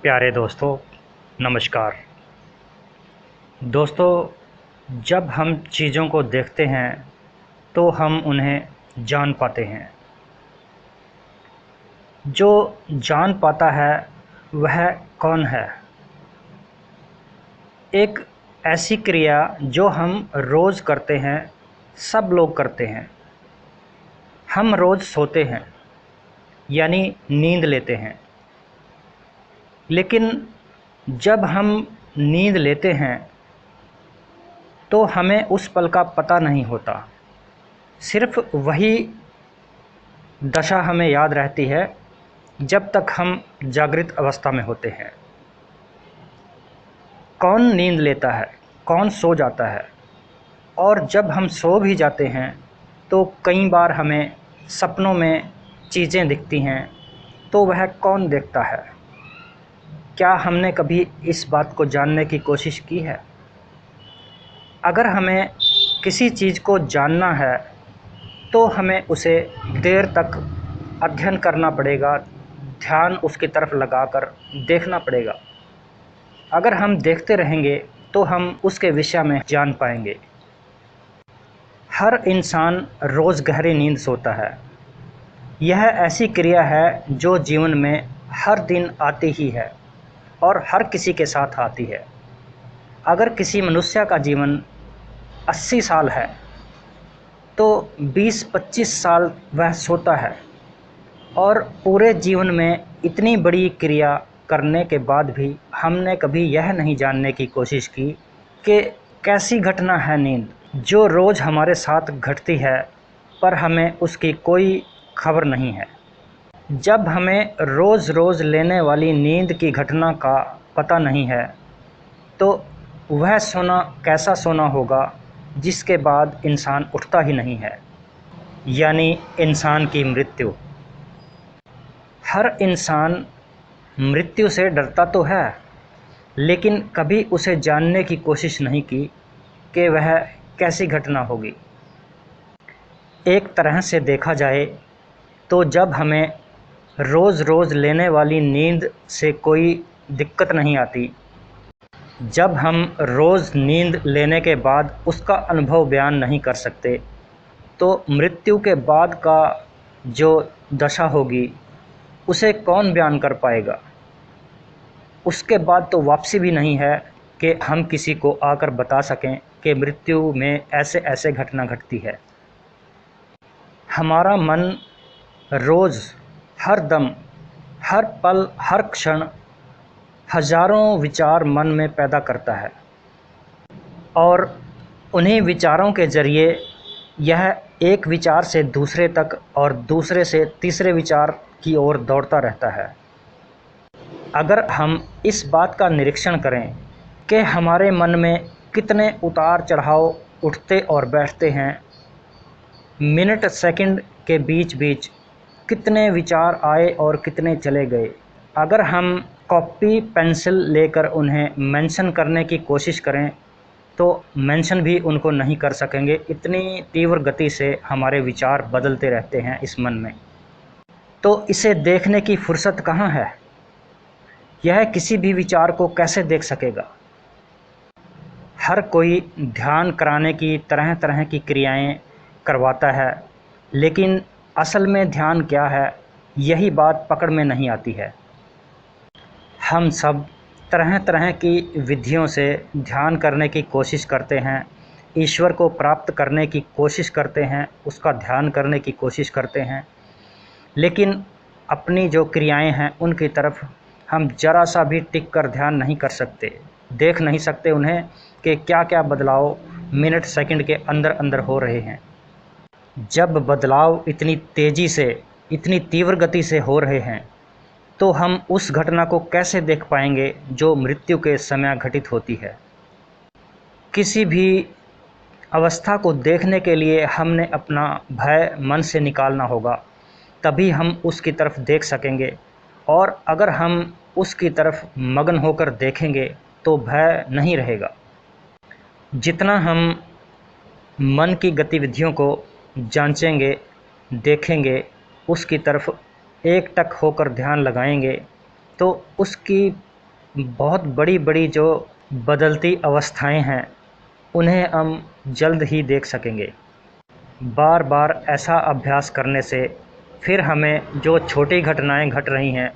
प्यारे दोस्तों, नमस्कार। दोस्तों, जब हम चीज़ों को देखते हैं तो हम उन्हें जान पाते हैं। जो जान पाता है वह कौन है? एक ऐसी क्रिया जो हम रोज़ करते हैं, सब लोग करते हैं। हम रोज़ सोते हैं, यानी नींद लेते हैं। लेकिन जब हम नींद लेते हैं तो हमें उस पल का पता नहीं होता। सिर्फ वही दशा हमें याद रहती है जब तक हम जागृत अवस्था में होते हैं। कौन नींद लेता है, कौन सो जाता है? और जब हम सो भी जाते हैं तो कई बार हमें सपनों में चीज़ें दिखती हैं, तो वह कौन देखता है? क्या हमने कभी इस बात को जानने की कोशिश की है? अगर हमें किसी चीज़ को जानना है तो हमें उसे देर तक अध्ययन करना पड़ेगा, ध्यान उसकी तरफ लगाकर देखना पड़ेगा। अगर हम देखते रहेंगे तो हम उसके विषय में जान पाएंगे। हर इंसान रोज़ गहरी नींद सोता है। यह ऐसी क्रिया है जो जीवन में हर दिन आती ही है और हर किसी के साथ आती है। अगर किसी मनुष्य का जीवन 80 साल है तो 20-25 साल वह सोता है, और पूरे जीवन में इतनी बड़ी क्रिया करने के बाद भी हमने कभी यह नहीं जानने की कोशिश की कि कैसी घटना है नींद, जो रोज़ हमारे साथ घटती है पर हमें उसकी कोई खबर नहीं है। जब हमें रोज़ लेने वाली नींद की घटना का पता नहीं है तो वह सोना कैसा सोना होगा जिसके बाद इंसान उठता ही नहीं है, यानी इंसान की मृत्यु। हर इंसान मृत्यु से डरता तो है, लेकिन कभी उसे जानने की कोशिश नहीं की कि वह कैसी घटना होगी। एक तरह से देखा जाए तो जब हमें रोज़ लेने वाली नींद से कोई दिक्कत नहीं आती, जब हम रोज़ नींद लेने के बाद उसका अनुभव बयान नहीं कर सकते, तो मृत्यु के बाद का जो दशा होगी उसे कौन बयान कर पाएगा? उसके बाद तो वापसी भी नहीं है कि हम किसी को आकर बता सकें कि मृत्यु में ऐसे ऐसे घटना घटती है। हमारा मन रोज़, हर दम, हर पल, हर क्षण हजारों विचार मन में पैदा करता है, और उन्हीं विचारों के ज़रिए यह एक विचार से दूसरे तक और दूसरे से तीसरे विचार की ओर दौड़ता रहता है। अगर हम इस बात का निरीक्षण करें कि हमारे मन में कितने उतार चढ़ाव उठते और बैठते हैं, मिनट सेकंड के बीच बीच कितने विचार आए और कितने चले गए, अगर हम कॉपी पेंसिल लेकर उन्हें मेंशन करने की कोशिश करें तो मेंशन भी उनको नहीं कर सकेंगे। इतनी तीव्र गति से हमारे विचार बदलते रहते हैं इस मन में। तो इसे देखने की फुर्सत कहाँ है? यह किसी भी विचार को कैसे देख सकेगा? हर कोई ध्यान कराने की तरह तरह की क्रियाएं करवाता है, लेकिन असल में ध्यान क्या है, यही बात पकड़ में नहीं आती है। हम सब तरह तरह की विधियों से ध्यान करने की कोशिश करते हैं, ईश्वर को प्राप्त करने की कोशिश करते हैं, उसका ध्यान करने की कोशिश करते हैं, लेकिन अपनी जो क्रियाएं हैं उनकी तरफ हम ज़रा सा भी टिक कर ध्यान नहीं कर सकते, देख नहीं सकते उन्हें कि क्या क्या बदलाव मिनट सेकंड के अंदर अंदर हो रहे हैं। जब बदलाव इतनी तेज़ी से, इतनी तीव्र गति से हो रहे हैं, तो हम उस घटना को कैसे देख पाएंगे जो मृत्यु के समय घटित होती है? किसी भी अवस्था को देखने के लिए हमने अपना भय मन से निकालना होगा, तभी हम उसकी तरफ देख सकेंगे। और अगर हम उसकी तरफ मगन होकर देखेंगे तो भय नहीं रहेगा। जितना हम मन की गतिविधियों को जांचेंगे, देखेंगे, उसकी तरफ एकटक होकर ध्यान लगाएंगे, तो उसकी बहुत बड़ी बड़ी जो बदलती अवस्थाएं हैं उन्हें हम जल्द ही देख सकेंगे। बार बार ऐसा अभ्यास करने से फिर हमें जो छोटी घटनाएं घट रही हैं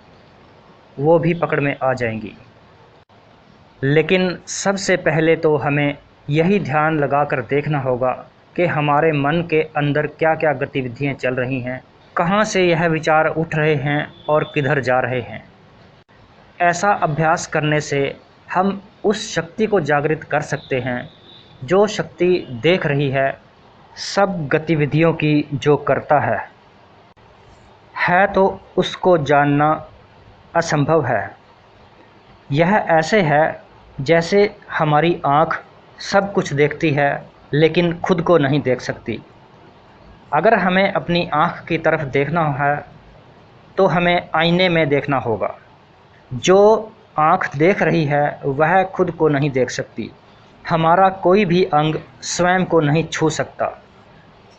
वो भी पकड़ में आ जाएंगी। लेकिन सबसे पहले तो हमें यही ध्यान लगाकर देखना होगा कि हमारे मन के अंदर क्या क्या गतिविधियां चल रही हैं, कहाँ से यह विचार उठ रहे हैं और किधर जा रहे हैं। ऐसा अभ्यास करने से हम उस शक्ति को जागृत कर सकते हैं जो शक्ति देख रही है सब गतिविधियों की जो करता है तो उसको जानना असंभव है। यह ऐसे है जैसे हमारी आँख सब कुछ देखती है लेकिन खुद को नहीं देख सकती। अगर हमें अपनी आँख की तरफ देखना है तो हमें आईने में देखना होगा। जो आँख देख रही है वह खुद को नहीं देख सकती। हमारा कोई भी अंग स्वयं को नहीं छू सकता।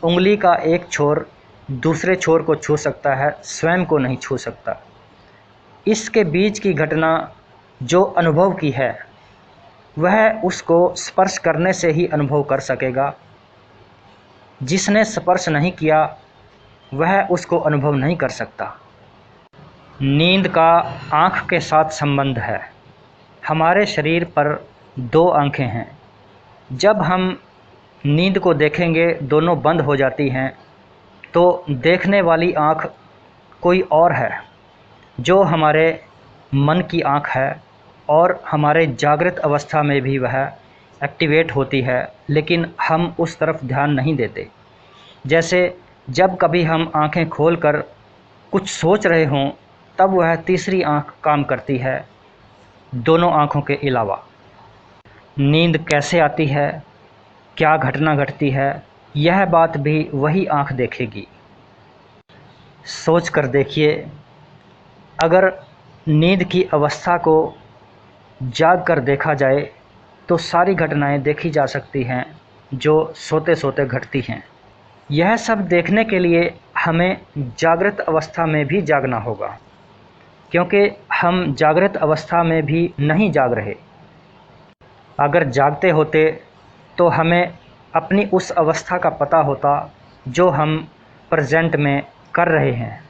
उंगली का एक छोर दूसरे छोर को छू सकता है, स्वयं को नहीं छू सकता। इसके बीच की घटना जो अनुभव की है वह उसको स्पर्श करने से ही अनुभव कर सकेगा। जिसने स्पर्श नहीं किया वह उसको अनुभव नहीं कर सकता। नींद का आँख के साथ संबंध है। हमारे शरीर पर दो आँखें हैं। जब हम नींद को देखेंगे दोनों बंद हो जाती हैं तो देखने वाली आँख कोई और है जो हमारे मन की आँख है और हमारे जागृत अवस्था में भी वह एक्टिवेट होती है, लेकिन हम उस तरफ ध्यान नहीं देते। जैसे जब कभी हम आँखें खोलकर कुछ सोच रहे हों तब वह तीसरी आँख काम करती है दोनों आँखों के अलावा। नींद कैसे आती है, क्या घटना घटती है, यह बात भी वही आँख देखेगी। सोच कर देखिए, अगर नींद की अवस्था को जाग कर देखा जाए तो सारी घटनाएं देखी जा सकती हैं जो सोते सोते घटती हैं। यह सब देखने के लिए हमें जागृत अवस्था में भी जागना होगा, क्योंकि हम जागृत अवस्था में भी नहीं जाग रहे। अगर जागते होते तो हमें अपनी उस अवस्था का पता होता जो हम प्रेजेंट में कर रहे हैं।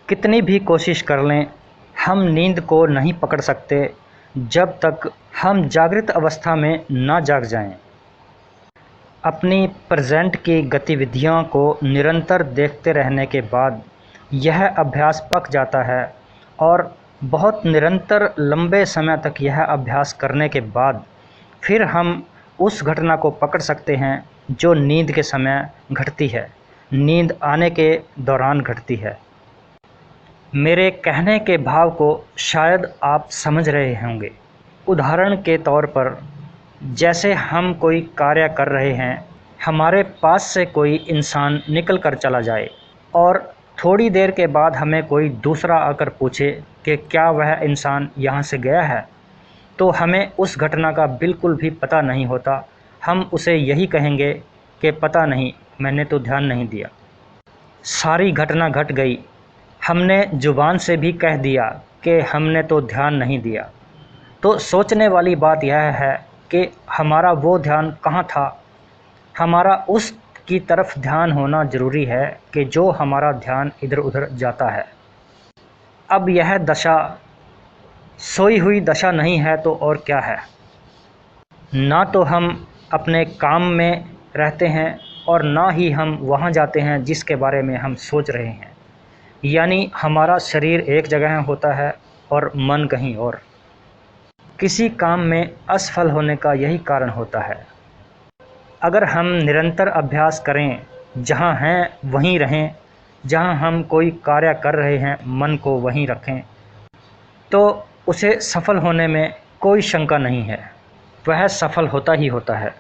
कितनी भी कोशिश कर लें हम नींद को नहीं पकड़ सकते जब तक हम जागृत अवस्था में ना जाग जाएं। अपनी प्रेजेंट की गतिविधियों को निरंतर देखते रहने के बाद यह अभ्यास पक जाता है और बहुत निरंतर लंबे समय तक यह अभ्यास करने के बाद फिर हम उस घटना को पकड़ सकते हैं जो नींद के समय घटती है, नींद आने के दौरान घटती है। मेरे कहने के भाव को शायद आप समझ रहे होंगे। उदाहरण के तौर पर जैसे हम कोई कार्य कर रहे हैं, हमारे पास से कोई इंसान निकल कर चला जाए और थोड़ी देर के बाद हमें कोई दूसरा आकर पूछे कि क्या वह इंसान यहाँ से गया है, तो हमें उस घटना का बिल्कुल भी पता नहीं होता। हम उसे यही कहेंगे कि पता नहीं, मैंने तो ध्यान नहीं दिया। सारी घटना घट गई, हमने ज़ुबान से भी कह दिया कि हमने तो ध्यान नहीं दिया। तो सोचने वाली बात यह है कि हमारा वो ध्यान कहाँ था। हमारा उस की तरफ ध्यान होना ज़रूरी है कि जो हमारा ध्यान इधर उधर जाता है। अब यह दशा सोई हुई दशा नहीं है तो और क्या है। ना तो हम अपने काम में रहते हैं और ना ही हम वहाँ जाते हैं जिसके बारे में हम सोच रहे हैं। यानी हमारा शरीर एक जगह होता है और मन कहीं और। किसी काम में असफल होने का यही कारण होता है। अगर हम निरंतर अभ्यास करें, जहाँ हैं वहीं रहें, जहाँ हम कोई कार्य कर रहे हैं मन को वहीं रखें, तो उसे सफल होने में कोई शंका नहीं है, वह सफल होता ही होता है।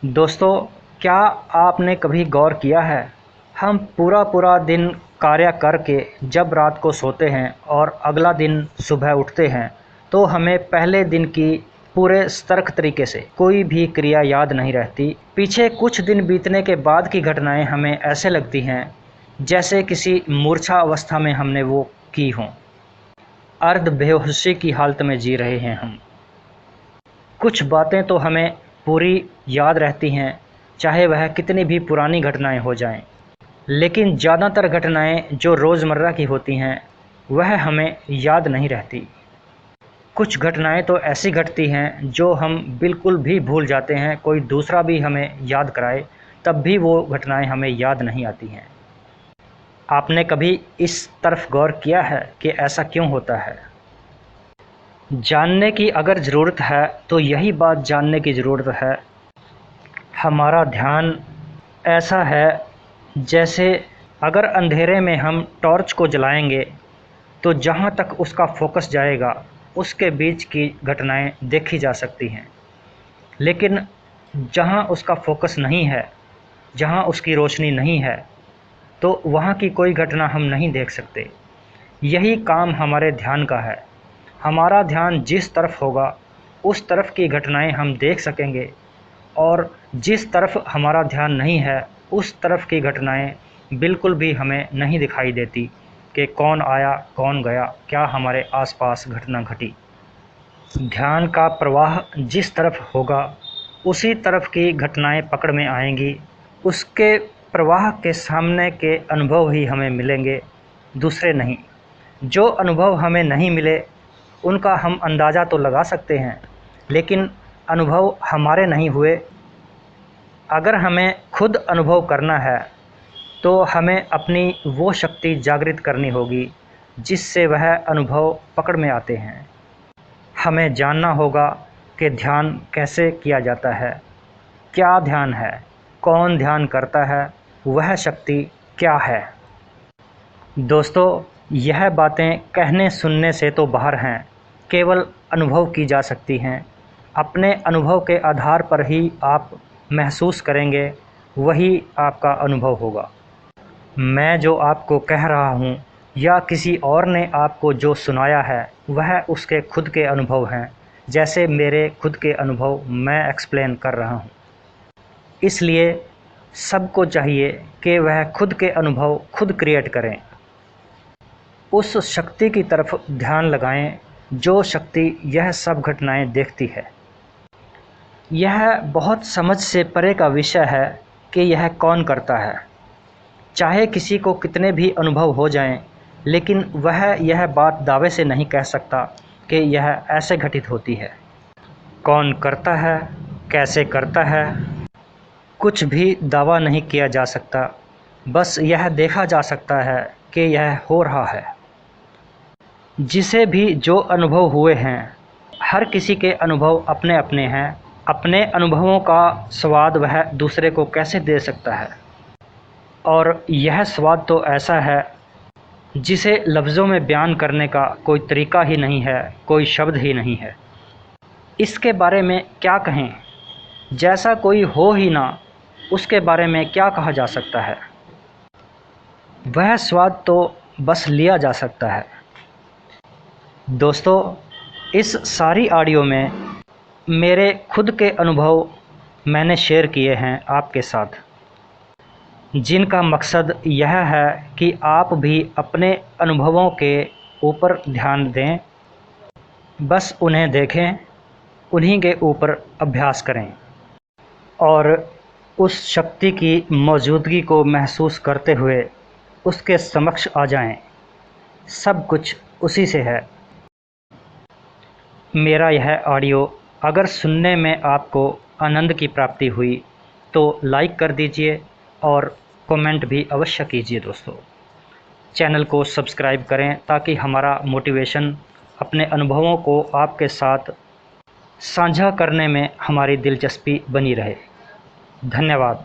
दोस्तों, क्या आपने कभी गौर किया है, हम पूरा दिन कार्य करके जब रात को सोते हैं और अगला दिन सुबह उठते हैं तो हमें पहले दिन की पूरे सतर्क तरीके से कोई भी क्रिया याद नहीं रहती। पीछे कुछ दिन बीतने के बाद की घटनाएं हमें ऐसे लगती हैं जैसे किसी मूर्छा अवस्था में हमने वो की हों। अर्ध बेहोशी की हालत में जी रहे हैं हम। कुछ बातें तो हमें पूरी याद रहती हैं, चाहे वह कितनी भी पुरानी घटनाएं हो जाएं, लेकिन ज़्यादातर घटनाएं जो रोज़मर्रा की होती हैं वह हमें याद नहीं रहती। कुछ घटनाएं तो ऐसी घटती हैं जो हम बिल्कुल भी भूल जाते हैं, कोई दूसरा भी हमें याद कराए तब भी वो घटनाएं हमें याद नहीं आती हैं। आपने कभी इस तरफ गौर किया है कि ऐसा क्यों होता है? जानने की अगर ज़रूरत है तो यही बात जानने की ज़रूरत है, हमारा ध्यान ऐसा है जैसे अगर अंधेरे में हम टॉर्च को जलाएंगे तो जहाँ तक उसका फोकस जाएगा उसके बीच की घटनाएं देखी जा सकती हैं, लेकिन जहाँ उसका फोकस नहीं है, जहाँ उसकी रोशनी नहीं है, तो वहाँ की कोई घटना हम नहीं देख सकते। यही काम हमारे ध्यान का है। हमारा ध्यान जिस तरफ होगा उस तरफ की घटनाएं हम देख सकेंगे, और जिस तरफ हमारा ध्यान नहीं है उस तरफ की घटनाएं बिल्कुल भी हमें नहीं दिखाई देती कि कौन आया कौन गया, क्या हमारे आसपास घटना घटी। ध्यान का प्रवाह जिस तरफ होगा उसी तरफ की घटनाएं पकड़ में आएंगी, उसके प्रवाह के सामने के अनुभव ही हमें मिलेंगे, दूसरे नहीं। जो अनुभव हमें नहीं मिले उनका हम अंदाज़ा तो लगा सकते हैं, लेकिन अनुभव हमारे नहीं हुए। अगर हमें खुद अनुभव करना है तो हमें अपनी वो शक्ति जागृत करनी होगी जिससे वह अनुभव पकड़ में आते हैं। हमें जानना होगा कि ध्यान कैसे किया जाता है, क्या ध्यान है, कौन ध्यान करता है, वह शक्ति क्या है। दोस्तों, यह बातें कहने सुनने से तो बाहर हैं, केवल अनुभव की जा सकती हैं। अपने अनुभव के आधार पर ही आप महसूस करेंगे, वही आपका अनुभव होगा। मैं जो आपको कह रहा हूँ या किसी और ने आपको जो सुनाया है वह उसके खुद के अनुभव हैं, जैसे मेरे खुद के अनुभव मैं एक्सप्लेन कर रहा हूँ। इसलिए सबको चाहिए कि वह खुद के अनुभव खुद क्रिएट करें, उस शक्ति की तरफ ध्यान लगाएं जो शक्ति यह सब घटनाएं देखती है। यह बहुत समझ से परे का विषय है कि यह कौन करता है। चाहे किसी को कितने भी अनुभव हो जाएं, लेकिन वह यह बात दावे से नहीं कह सकता कि यह ऐसे घटित होती है। कौन करता है, कैसे करता है, कुछ भी दावा नहीं किया जा सकता, बस यह देखा जा सकता है कि यह हो रहा है। जिसे भी जो अनुभव हुए हैं, हर किसी के अनुभव अपने अपने हैं। अपने अनुभवों का स्वाद वह दूसरे को कैसे दे सकता है, और यह स्वाद तो ऐसा है जिसे लफ्ज़ों में बयान करने का कोई तरीका ही नहीं है, कोई शब्द ही नहीं है। इसके बारे में क्या कहें, जैसा कोई हो ही ना उसके बारे में क्या कहा जा सकता है। वह स्वाद तो बस लिया जा सकता है। दोस्तों, इस सारी ऑडियो में मेरे खुद के अनुभव मैंने शेयर किए हैं आपके साथ, जिनका मकसद यह है कि आप भी अपने अनुभवों के ऊपर ध्यान दें, बस उन्हें देखें, उन्हीं के ऊपर अभ्यास करें और उस शक्ति की मौजूदगी को महसूस करते हुए उसके समक्ष आ जाएं। सब कुछ उसी से है। मेरा यह ऑडियो अगर सुनने में आपको आनंद की प्राप्ति हुई तो लाइक कर दीजिए और कमेंट भी अवश्य कीजिए। दोस्तों, चैनल को सब्सक्राइब करें ताकि हमारा मोटिवेशन अपने अनुभवों को आपके साथ साझा करने में हमारी दिलचस्पी बनी रहे। धन्यवाद।